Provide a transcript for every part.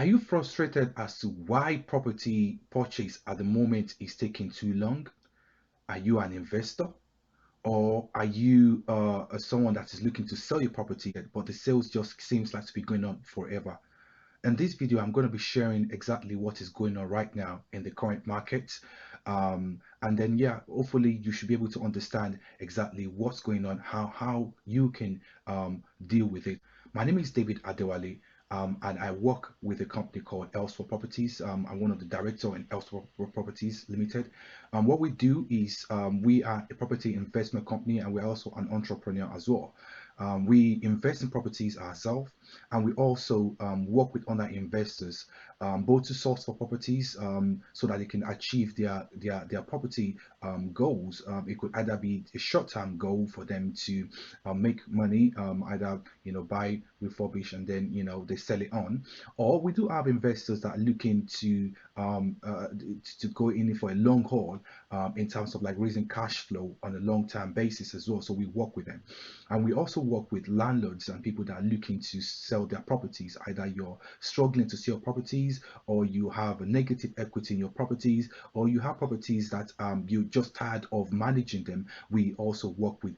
Are you frustrated as to why property purchase at the moment is taking too long? Are you an investor? Or are you someone that is looking to sell your property, but the sales just seems like to be going on forever? In this video, I'm going to be sharing exactly what is going on right now in the current market. And then, yeah, hopefully you should be able to understand exactly what's going on, how you can deal with it. My name is David Adewale. And I work with a company called Elsewhere Properties. I'm one of the director in Elsewhere Properties Limited. What we do is we are a property investment company, and we're also an entrepreneur as well. We invest in properties ourselves, and we also work with other investors, both to source for properties so that they can achieve their property goals. It could either be a short-term goal for them to make money, either buy, refurbish, and then they sell it on, or we do have investors that are looking to go in for a long haul in terms of like raising cash flow on a long-term basis as well. So we work with them, and we also work with landlords and people that are looking to sell their properties. Either you're struggling to sell properties, or you have a negative equity in your properties, or you have properties that you're just tired of managing them. We also work with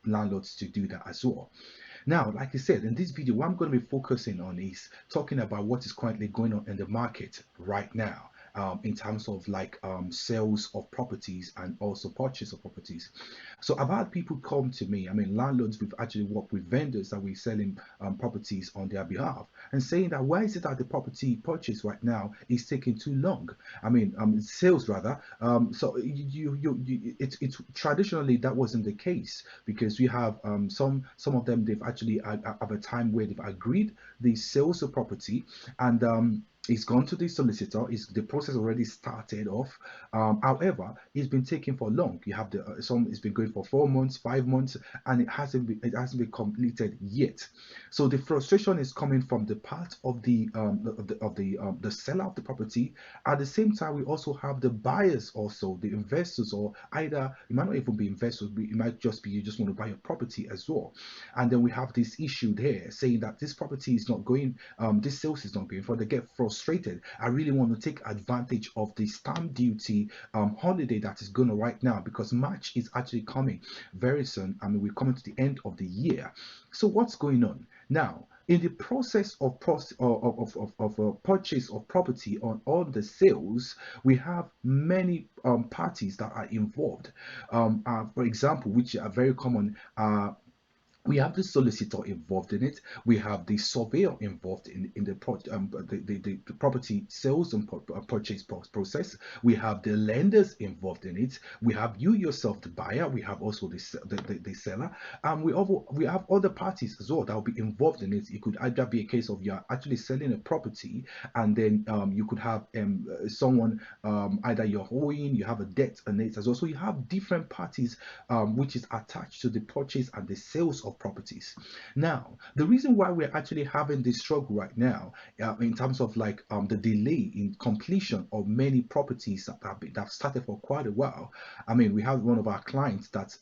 landlords to do that as well. Now, like I said, in this video, what I'm going to be focusing on is talking about what is currently going on in the market right now. In terms of like sales of properties and also purchase of properties. So I've had people come to me, I mean landlords, we've actually worked with vendors that we're selling properties on their behalf, and saying that why is it that the property purchase right now is taking too long? I mean sales rather. So it's traditionally that wasn't the case, because we have some of them, they've actually have a time where they've agreed the sales of property, and it's gone to the solicitor. Is the process already started off? However, it's been taking for long. You have the some. It's been going for 4 months, 5 months, and it hasn't been completed yet. So the frustration is coming from the part of the seller of the property. At the same time, we also have the buyers, also the investors, or either it might not even be investors, but it might just be you just want to buy a property as well. And then we have this issue there saying that this property is not going, this sales is not going for. They get frustrated. I really want to take advantage of the stamp duty holiday that is going on right now, because March is actually coming very soon. I mean, we're coming to the end of the year. So what's going on now? In the process of purchase of property, on all the sales, we have many parties that are involved. For example, which are very common, we have the solicitor involved in it. We have the surveyor involved in the property sales and purchase process. We have the lenders involved in it. We have you yourself, the buyer. We have also the seller. And we have other parties as well that will be involved in it. It could either be a case of you're actually selling a property, and then you could have someone, either you're owing, you have a debt on it as well. So you have different parties which is attached to the purchase and the sales of properties. Now, the reason why we're actually having this struggle right now, in terms of like the delay in completion of many properties that have started for quite a while. I mean, we have one of our clients that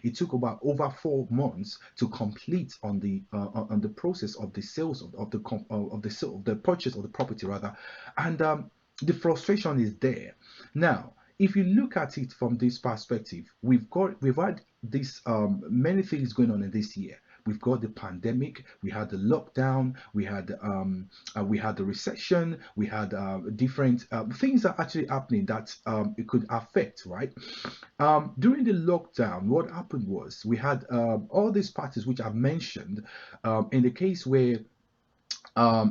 it took about over 4 months to complete on the process of the sales of the purchase of the property rather, and the frustration is there. Now, if you look at it from this perspective, we've had this many things going on in this year. We've got the pandemic, we had the lockdown, we had the recession, we had different things that are actually happening that it could affect, right? During the lockdown, what happened was we had all these parties which I've mentioned, in the case where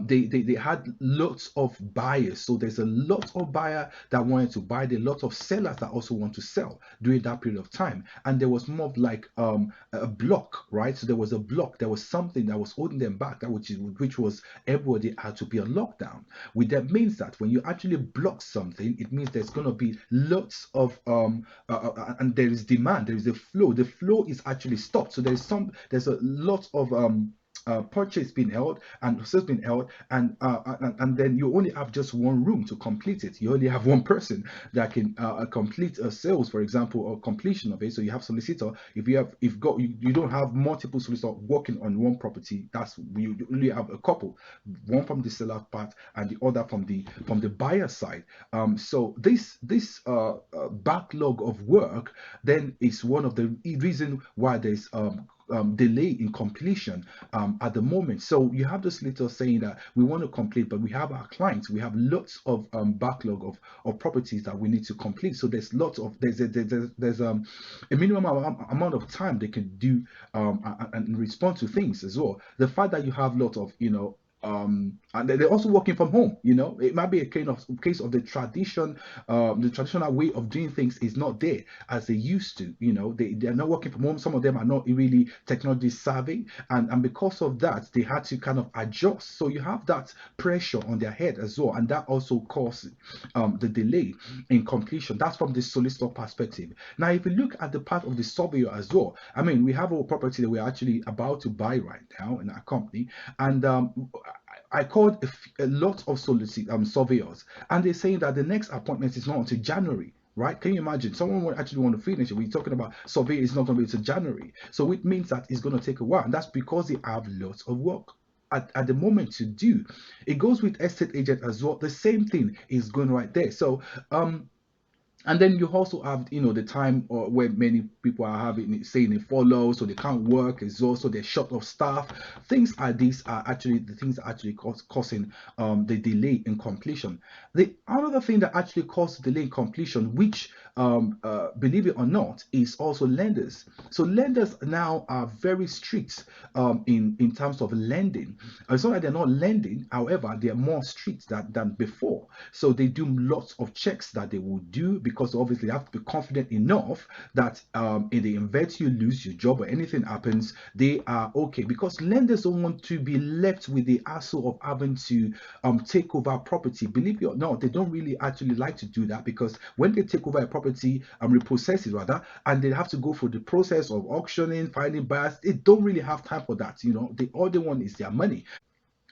they had lots of buyers. So there's a lot of buyer that wanted to buy, the lot of sellers that also want to sell during that period of time. And there was more of like a block, right? So there was a block, there was something that was holding them back, that which was everybody had to be on lockdown. Which that means that when you actually block something, it means there's going to be lots of and there is demand, there is a flow. The flow is actually stopped. So there's a lot of purchase being held and sales being held, and then you only have just one room to complete it. You only have one person that can complete a sales, for example, or completion of it. So you have solicitor. If you have, if got you don't have multiple solicitors working on one property, that's you only have a couple, one from the seller part and the other from the buyer side. So this backlog of work then is one of the reason why there's delay in completion at the moment. So you have this little saying that we want to complete, but we have our clients, we have lots of backlog of properties that we need to complete. So there's lots of there's a minimum amount of time they can do and respond to things as well. The fact that you have lots of and they're also working from home. It might be a case of the the traditional way of doing things is not there as they used to. They're not working from home. Some of them are not really technology savvy, and because of that, they had to kind of adjust. So you have that pressure on their head as well, and that also caused the delay in completion. That's from the solicitor perspective. Now, if you look at the part of the surveyor as well, I mean, we have a property that we're actually about to buy right now in our company, and I called a lot of surveyors, and they're saying that the next appointment is not until January. Right? Can you imagine? Someone would actually want to finish it. We're talking about survey is not going to be until January. So it means that it's going to take a while. And that's because they have lots of work at the moment to do. It goes with estate agent as well. The same thing is going right there. So and then you also have, the time where many people are having saying they follow, so they can't work as well, so they're short of staff. Things like these are actually the things that actually causing the delay in completion. The another thing that actually causes delay in completion, which believe it or not, is also lenders. So lenders now are very strict in terms of lending. It's not that they're not lending, however, they are more strict than before. So they do lots of checks that they will do, because obviously you have to be confident enough that in the event you lose your job or anything happens, they are okay, because lenders don't want to be left with the hassle of having to take over property. Believe it or not, they don't really actually like to do that, because when they take over a property, repossess it rather, and they have to go through the process of auctioning, finding buyers, they don't really have time for that. All they want is their money.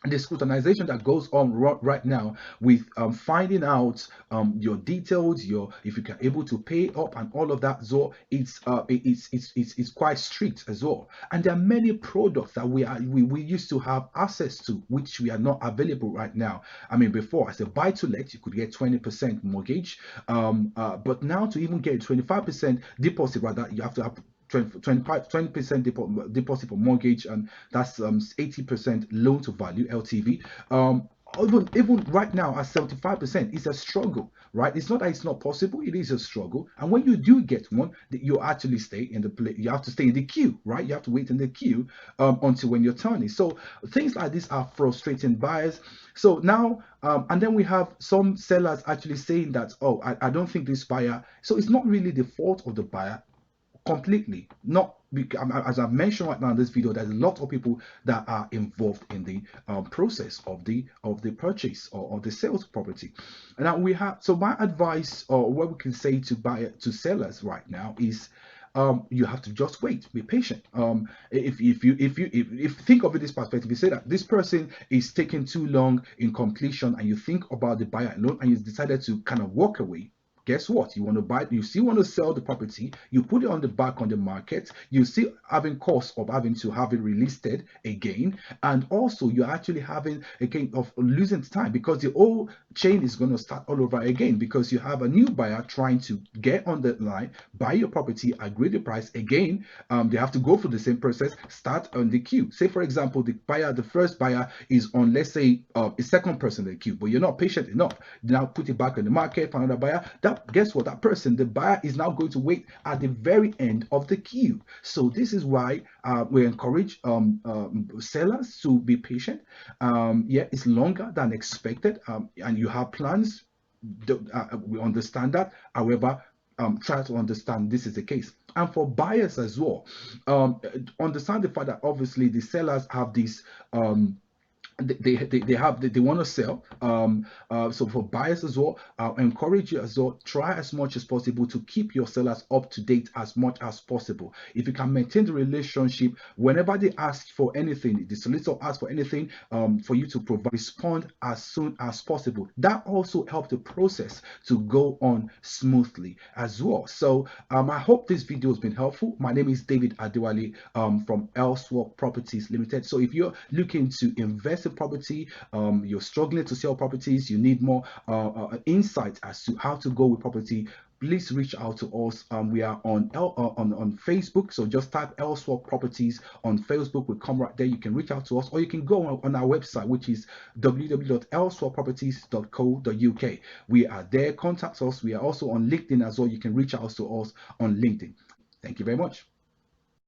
The scrutinization that goes on right now with finding out your details, if you can able to pay up and all of that, so it's quite strict as well. And there are many products that we used to have access to, which we are not available right now. I mean, before, as a buy to let, you could get 20% mortgage, but now to even get 25% deposit, rather, you have to have 20% deposit for mortgage, and that's 80% loan to value LTV. Even right now at 75%, it's a struggle, right? It's not that it's not possible, it is a struggle. And when you do get one, you actually stay in the place. You have to stay in the queue, right? You have to wait in the queue until when your turn is. So things like this are frustrating buyers. So now and then we have some sellers actually saying that, oh, I don't think this buyer. So it's not really the fault of the buyer completely. Not as I've mentioned right now in this video, there's a lot of people that are involved in the process of the purchase or the sales property. And now we have, so my advice, or what we can say to sellers right now is, you have to just wait, be patient. If you think of it this perspective, you say that this person is taking too long in completion, and you think about the buyer alone, and you decided to kind of walk away. Guess what? You want to buy, you still want to sell the property, you put it on the back on the market, you still having costs of having to have it relisted again, and also you're actually having a gain of losing time, because the whole chain is going to start all over again, because you have a new buyer trying to get on the line, buy your property, agree the price again. They have to go through the same process, start on the queue. Say for example, the first buyer is on, let's say, a second person in the queue, but you're not patient enough. Now put it back on the market, find another buyer. Guess what? That person, the buyer, is now going to wait at the very end of the queue. So this is why we encourage sellers to be patient. Yeah, it's longer than expected, and you have plans. We understand that. However, try to understand this is the case. And for buyers as well, understand the fact that obviously the sellers have this they want to sell. So for buyers as well, I'll encourage you as well, try as much as possible to keep your sellers up to date as much as possible. If you can maintain the relationship, whenever they ask for anything, the solicitor asks for anything, for you to provide, respond as soon as possible. That also helps the process to go on smoothly as well. So I hope this video has been helpful. My name is David Adewale, from Elsewhere Properties Limited. So if you're looking to invest in property, you're struggling to sell properties, you need more insight as to how to go with property, please reach out to us. We are on on Facebook, so just type Elsewhere Properties on Facebook. We come right there. You can reach out to us, or you can go on our website, which is www.elsewhereproperties.co.uk. We are there. Contact us. We are also on LinkedIn as well. You can reach out to us on LinkedIn. Thank you very much.